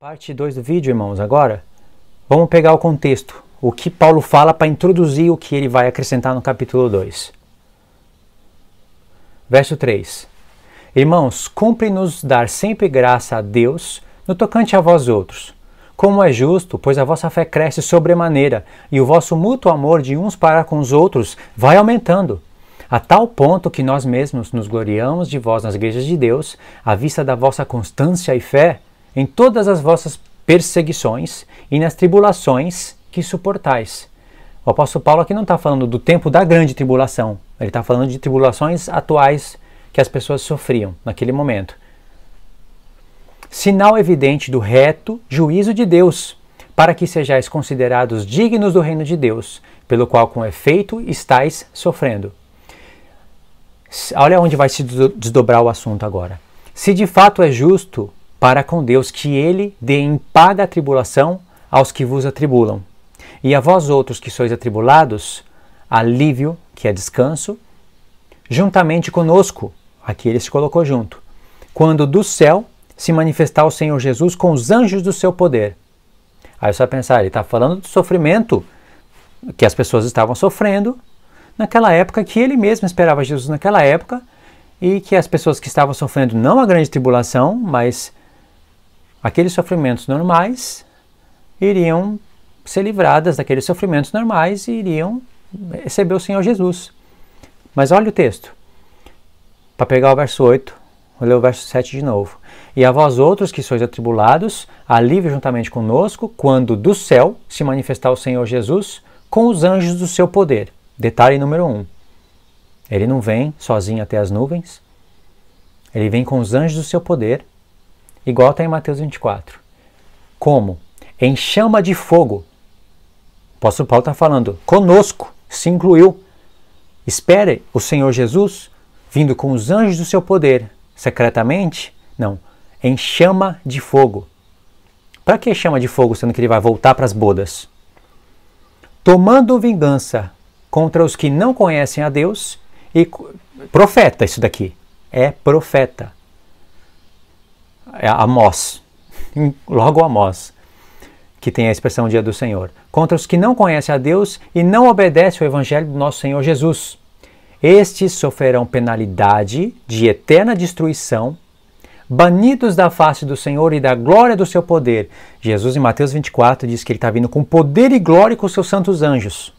Parte 2 do vídeo, irmãos, agora vamos pegar o contexto, o que Paulo fala para introduzir o que ele vai acrescentar no capítulo 2. Verso 3. Irmãos, cumpre-nos dar sempre graça a Deus no tocante a vós outros, como é justo, pois a vossa fé cresce sobremaneira, e o vosso mútuo amor de uns para com os outros vai aumentando, a tal ponto que nós mesmos nos gloriamos de vós nas igrejas de Deus, à vista da vossa constância e fé, em todas as vossas perseguições e nas tribulações que suportais. O apóstolo Paulo aqui não está falando do tempo da grande tribulação, ele está falando de tribulações atuais que as pessoas sofriam naquele momento. Sinal evidente do reto juízo de Deus, para que sejais considerados dignos do reino de Deus, pelo qual com efeito estáis sofrendo. Olha onde vai se desdobrar o assunto agora. Se de fato é justo para com Deus que ele dê em paga a tribulação aos que vos atribulam, e a vós outros que sois atribulados, alívio, que é descanso, juntamente conosco, aqui ele se colocou junto, quando do céu se manifestar o Senhor Jesus com os anjos do seu poder. Aí você vai pensar, ele está falando do sofrimento que as pessoas estavam sofrendo naquela época, que ele mesmo esperava Jesus naquela época, e que as pessoas que estavam sofrendo não a grande tribulação, mas aqueles sofrimentos normais, iriam ser livradas daqueles sofrimentos normais e iriam receber o Senhor Jesus. Mas olha o texto. Para pegar o verso 8, vou ler o verso 7 de novo. E a vós outros que sois atribulados, alívio juntamente conosco, quando do céu se manifestar o Senhor Jesus com os anjos do seu poder. Detalhe número 1. Ele não vem sozinho até as nuvens. Ele vem com os anjos do seu poder, igual está em Mateus 24. Como? Em chama de fogo. O apóstolo Paulo está falando, conosco, se incluiu. Espere o Senhor Jesus vindo com os anjos do seu poder, secretamente? Não, em chama de fogo. Para que chama de fogo, sendo que ele vai voltar para as bodas? Tomando vingança contra os que não conhecem a Deus, e profeta isso daqui, é profeta. É Amós, logo Amós, que tem a expressão dia do Senhor. Contra os que não conhecem a Deus e não obedecem ao Evangelho do nosso Senhor Jesus. Estes sofrerão penalidade de eterna destruição, banidos da face do Senhor e da glória do seu poder. Jesus em Mateus 24 diz que ele está vindo com poder e glória com os seus santos anjos.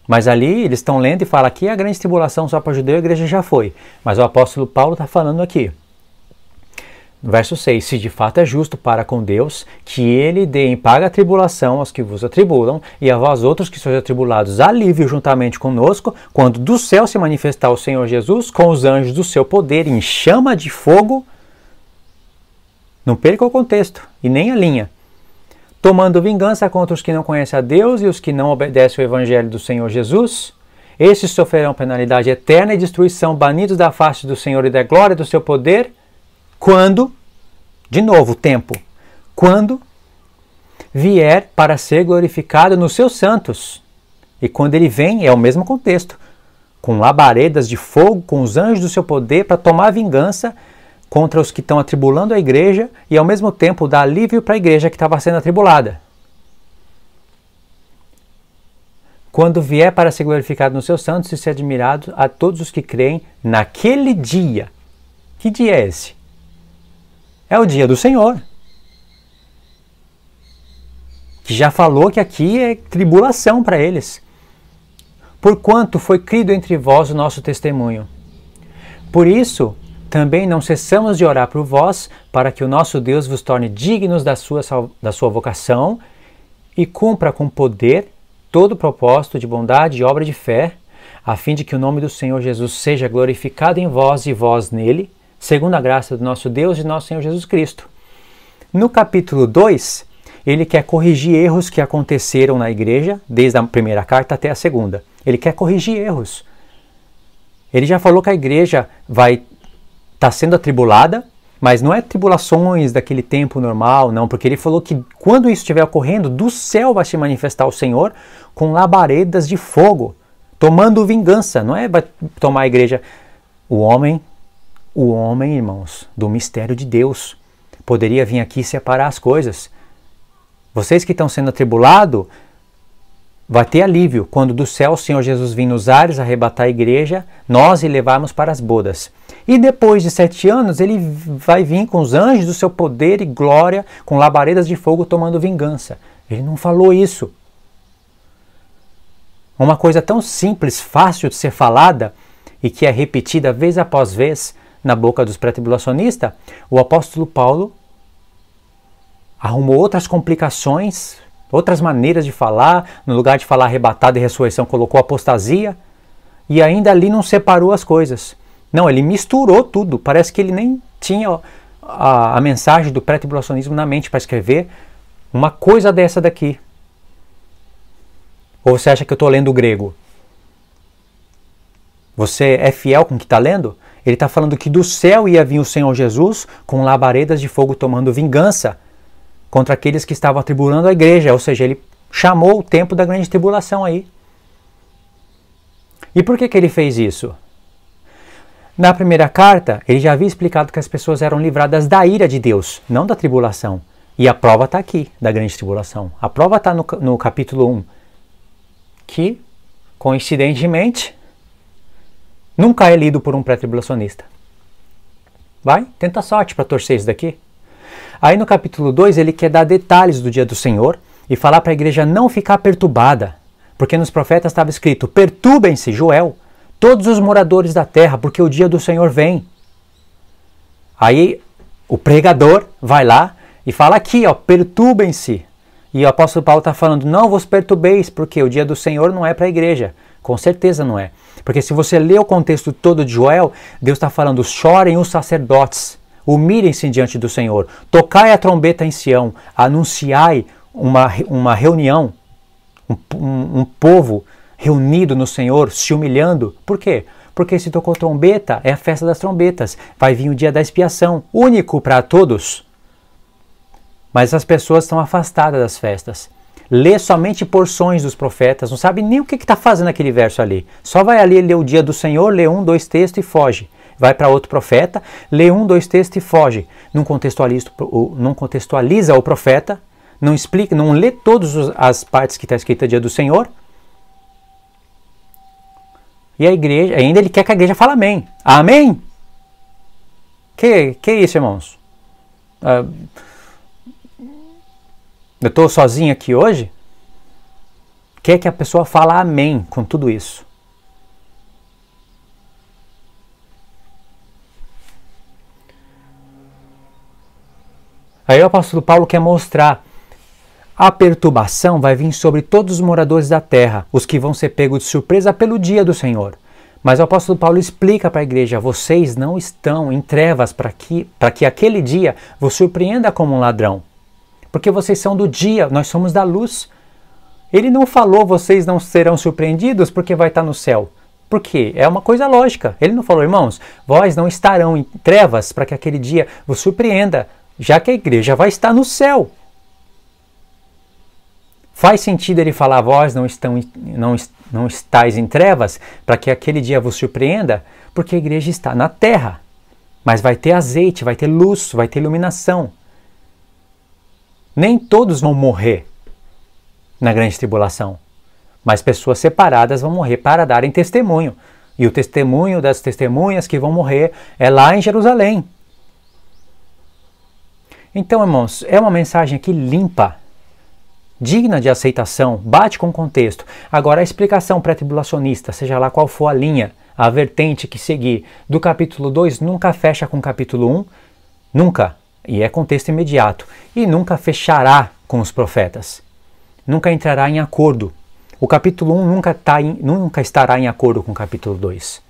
Mas ali eles estão lendo e falam aqui a grande tribulação só para judeu, a igreja já foi. Mas o apóstolo Paulo está falando aqui. Verso 6, se de fato é justo para com Deus, que ele dê em paga a tribulação aos que vos atribulam, e a vós outros que sois atribulados, alívio juntamente conosco, quando do céu se manifestar o Senhor Jesus com os anjos do seu poder em chama de fogo. Não perca o contexto e nem a linha. Tomando vingança contra os que não conhecem a Deus e os que não obedecem ao Evangelho do Senhor Jesus, esses sofrerão penalidade eterna e destruição, banidos da face do Senhor e da glória do seu poder, quando, de novo, tempo, quando vier para ser glorificado nos seus santos. E quando ele vem, é o mesmo contexto, com labaredas de fogo, com os anjos do seu poder, para tomar vingança contra os que estão atribulando a igreja e ao mesmo tempo dar alívio para a igreja que estava sendo atribulada. Quando vier para ser glorificado nos seus santos e ser admirado a todos os que creem naquele dia. Que dia é esse? É o dia do Senhor. Que já falou que aqui é tribulação para eles. Porquanto foi crido entre vós o nosso testemunho. Por isso, também não cessamos de orar por vós, para que o nosso Deus vos torne dignos da sua vocação e cumpra com poder todo o propósito de bondade e obra de fé, a fim de que o nome do Senhor Jesus seja glorificado em vós e vós nele, segundo a graça do nosso Deus e nosso Senhor Jesus Cristo. No capítulo 2, ele quer corrigir erros que aconteceram na igreja, desde a primeira carta até a segunda. Ele quer corrigir erros. Ele já falou que a igreja vai estar sendo atribulada, mas não é tribulações daquele tempo normal, não, porque ele falou que quando isso estiver ocorrendo, do céu vai se manifestar o Senhor com labaredas de fogo, tomando vingança. Não é vai tomar a igreja, o homem, irmãos, do mistério de Deus, poderia vir aqui separar as coisas. Vocês que estão sendo atribulados, vai ter alívio quando do céu o Senhor Jesus vir nos ares, arrebatar a igreja, nós e levarmos para as bodas. E depois de 7 anos, ele vai vir com os anjos do seu poder e glória, com labaredas de fogo tomando vingança. Ele não falou isso. Uma coisa tão simples, fácil de ser falada e que é repetida vez após vez na boca dos pré-tribulacionistas, o apóstolo Paulo arrumou outras complicações, outras maneiras de falar, no lugar de falar arrebatada e ressurreição, colocou apostasia, e ainda ali não separou as coisas. Não, ele misturou tudo, parece que ele nem tinha a mensagem do pré-tribulacionismo na mente para escrever uma coisa dessa daqui. Ou você acha que eu estou lendo o grego? Você é fiel com o que está lendo? Ele está falando que do céu ia vir o Senhor Jesus com labaredas de fogo tomando vingança contra aqueles que estavam atribulando a igreja, ou seja, ele chamou o tempo da grande tribulação aí. E por que ele fez isso? Na primeira carta, ele já havia explicado que as pessoas eram livradas da ira de Deus, não da tribulação. E a prova está aqui, da grande tribulação. A prova está no capítulo 1, que, coincidentemente, nunca é lido por um pré-tribulacionista. Vai, tenta sorte para torcer isso daqui. Aí no capítulo 2 ele quer dar detalhes do dia do Senhor e falar para a igreja não ficar perturbada, porque nos profetas estava escrito: perturbem-se, Joel, todos os moradores da terra, porque o dia do Senhor vem. Aí o pregador vai lá e fala aqui, ó, perturbem-se. E o apóstolo Paulo está falando: não vos perturbeis, porque o dia do Senhor não é para a igreja. Com certeza não é. Porque se você ler o contexto todo de Joel, Deus está falando: chorem os sacerdotes, humilhem-se diante do Senhor, tocai a trombeta em Sião, anunciai uma reunião, um povo reunido no Senhor, se humilhando. Por quê? Porque se tocou trombeta, é a festa das trombetas, vai vir o dia da expiação, único para todos. Mas as pessoas estão afastadas das festas. Lê somente porções dos profetas, não sabe nem o que está fazendo aquele verso ali. Só vai ali ler o dia do Senhor, lê 1, 2 textos e foge. Vai para outro profeta, lê 1, 2 textos e foge. Não contextualiza o profeta, não explica, não lê todas as partes que está escrita dia do Senhor. E a igreja, ainda ele quer que a igreja fale amém. Amém? Que isso, irmãos? Eu estou sozinho aqui hoje? Quer que a pessoa fale amém com tudo isso? Aí o apóstolo Paulo quer mostrar: a perturbação vai vir sobre todos os moradores da terra, os que vão ser pegos de surpresa pelo dia do Senhor. Mas o apóstolo Paulo explica para a igreja: vocês não estão em trevas para que aquele dia vos surpreenda como um ladrão. Porque vocês são do dia, nós somos da luz. Ele não falou: vocês não serão surpreendidos porque vai estar no céu. Por quê? É uma coisa lógica. Ele não falou: irmãos, vós não estarão em trevas para que aquele dia vos surpreenda, já que a igreja vai estar no céu. Faz sentido ele falar: vós não estáis em trevas para que aquele dia vos surpreenda, porque a igreja está na terra. Mas vai ter azeite, vai ter luz, vai ter iluminação. Nem todos vão morrer na grande tribulação, mas pessoas separadas vão morrer para darem testemunho. E o testemunho das testemunhas que vão morrer é lá em Jerusalém. Então, irmãos, é uma mensagem aqui limpa, digna de aceitação, bate com o contexto. Agora, a explicação pré-tribulacionista, seja lá qual for a linha, a vertente que seguir, do capítulo 2 nunca fecha com o capítulo 1, nunca, e é contexto imediato, e nunca fechará com os profetas, nunca entrará em acordo. O capítulo 1 nunca estará em acordo com o capítulo 2.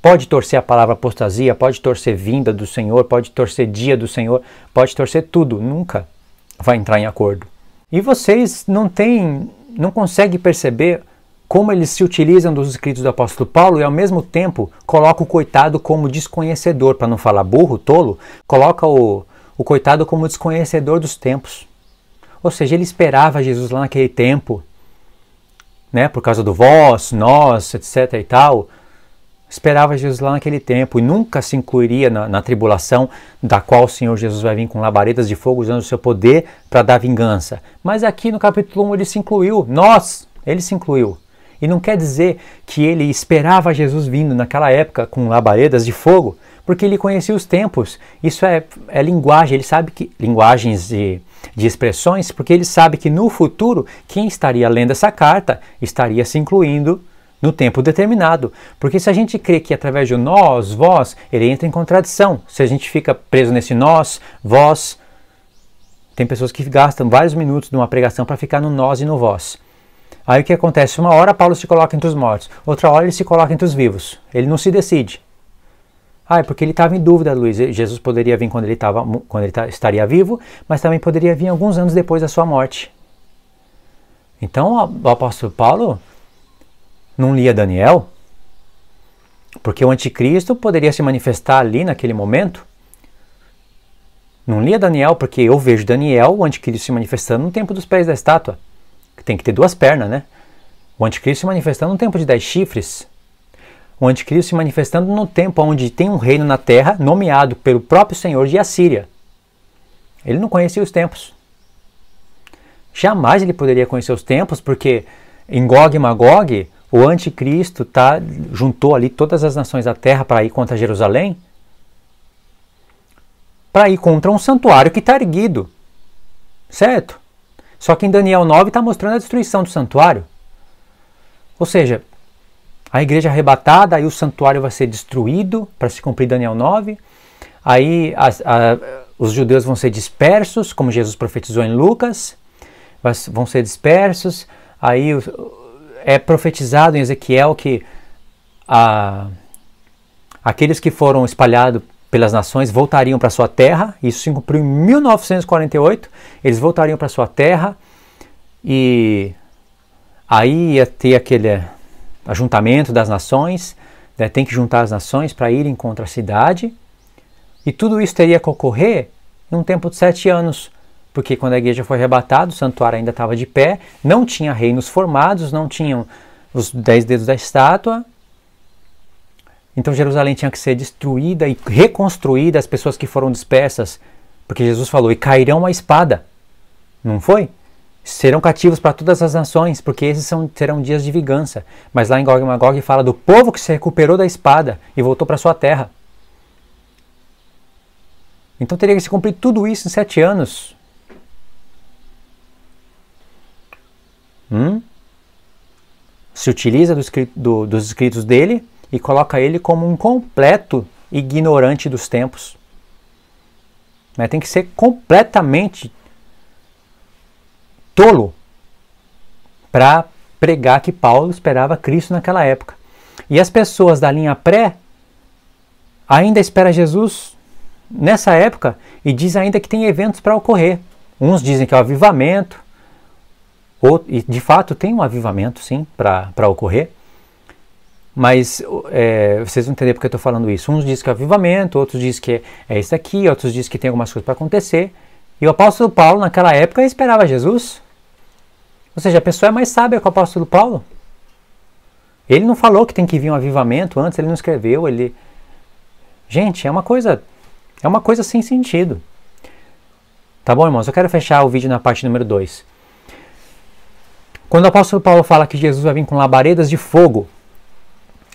Pode torcer a palavra apostasia, pode torcer vinda do Senhor, pode torcer dia do Senhor, pode torcer tudo, nunca vai entrar em acordo. E vocês não conseguem perceber como eles se utilizam dos escritos do apóstolo Paulo e ao mesmo tempo coloca o coitado como desconhecedor, para não falar burro, tolo, coloca o coitado como desconhecedor dos tempos. Ou seja, ele esperava Jesus lá naquele tempo, né, por causa do vós, nós, etc. e tal. esperava Jesus lá naquele tempo e nunca se incluiria na tribulação da qual o Senhor Jesus vai vir com labaredas de fogo usando o seu poder para dar vingança. Mas aqui no capítulo 1 ele se incluiu, ele se incluiu. E não quer dizer que ele esperava Jesus vindo naquela época com labaredas de fogo, porque ele conhecia os tempos. Isso é linguagem, ele sabe que linguagens de expressões, porque ele sabe que no futuro quem estaria lendo essa carta estaria se incluindo no tempo determinado. Porque se a gente crê que através de nós, vós, ele entra em contradição. Se a gente fica preso nesse nós, vós, tem pessoas que gastam vários minutos numa pregação para ficar no nós e no vós. Aí o que acontece? Uma hora Paulo se coloca entre os mortos, outra hora ele se coloca entre os vivos. Ele não se decide. É porque ele estava em dúvida, Luiz. Jesus poderia vir quando ele estaria vivo, mas também poderia vir alguns anos depois da sua morte. Então o apóstolo Paulo não lia Daniel, porque o anticristo poderia se manifestar ali naquele momento. Não lia Daniel porque eu vejo Daniel, o anticristo se manifestando no tempo dos pés da estátua. Tem que ter duas pernas, né? O anticristo se manifestando no tempo de 10 chifres. O anticristo se manifestando no tempo onde tem um reino na terra nomeado pelo próprio Senhor de Assíria. Ele não conhecia os tempos. Jamais ele poderia conhecer os tempos, porque em Gog e Magog, o anticristo juntou ali todas as nações da terra para ir contra Jerusalém, para ir contra um santuário que está erguido. Certo? Só que em Daniel 9 está mostrando a destruição do santuário. Ou seja, a igreja arrebatada, aí o santuário vai ser destruído para se cumprir Daniel 9. Aí os judeus vão ser dispersos, como Jesus profetizou em Lucas. Vão ser dispersos. Aí é profetizado em Ezequiel que aqueles que foram espalhados pelas nações voltariam para sua terra. Isso se cumpriu em 1948. Eles voltariam para sua terra e aí ia ter aquele ajuntamento das nações, né? Tem que juntar as nações para irem contra a cidade. E tudo isso teria que ocorrer em um tempo de 7 anos, porque quando a igreja foi arrebatada, o santuário ainda estava de pé, não tinha reinos formados, não tinham os 10 dedos da estátua. Então Jerusalém tinha que ser destruída e reconstruída, as pessoas que foram dispersas, porque Jesus falou, e cairão a espada. Não foi? Serão cativos para todas as nações, porque esses serão dias de vingança. Mas lá em Gog e Magog fala do povo que se recuperou da espada e voltou para sua terra. Então teria que se cumprir tudo isso em 7 anos. Se utiliza dos escritos dele e coloca ele como um completo ignorante dos tempos. Mas tem que ser completamente tolo para pregar que Paulo esperava Cristo naquela época. E as pessoas da linha pré ainda esperam Jesus nessa época e diz ainda que tem eventos para ocorrer. Uns dizem que é o avivamento, e de fato tem um avivamento sim para ocorrer. Mas vocês vão entender porque eu estou falando isso. Uns dizem que é avivamento, outros dizem que é isso aqui, outros dizem que tem algumas coisas para acontecer. E o apóstolo Paulo, naquela época, esperava Jesus. Ou seja, a pessoa é mais sábia que o apóstolo Paulo. Ele não falou que tem que vir um avivamento antes, ele não escreveu. Gente, é uma coisa sem sentido. Tá bom, irmãos? Eu quero fechar o vídeo na parte número 2. Quando o apóstolo Paulo fala que Jesus vai vir com labaredas de fogo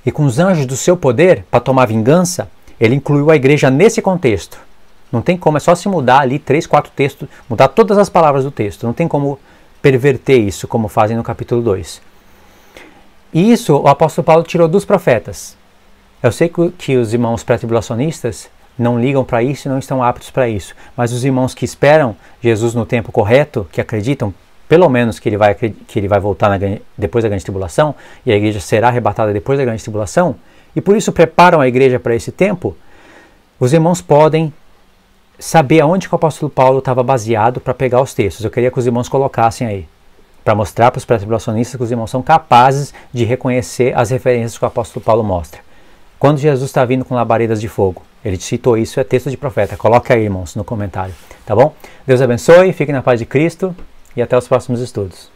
e com os anjos do seu poder para tomar vingança, ele incluiu a igreja nesse contexto. Não tem como, é só se mudar ali 3, 4 textos, mudar todas as palavras do texto. Não tem como perverter isso, como fazem no capítulo 2. E isso o apóstolo Paulo tirou dos profetas. Eu sei que os irmãos pré-tribulacionistas não ligam para isso e não estão aptos para isso. Mas os irmãos que esperam Jesus no tempo correto, que acreditam pelo menos que ele vai voltar depois da grande tribulação, e a igreja será arrebatada depois da grande tribulação, e por isso preparam a igreja para esse tempo, os irmãos podem saber aonde que o apóstolo Paulo estava baseado para pegar os textos. Eu queria que os irmãos colocassem aí, para mostrar para os pré-tribulacionistas que os irmãos são capazes de reconhecer as referências que o apóstolo Paulo mostra. Quando Jesus está vindo com labaredas de fogo, ele citou isso, é texto de profeta. Coloca aí, irmãos, no comentário, tá bom? Deus abençoe, fiquem na paz de Cristo e até os próximos estudos.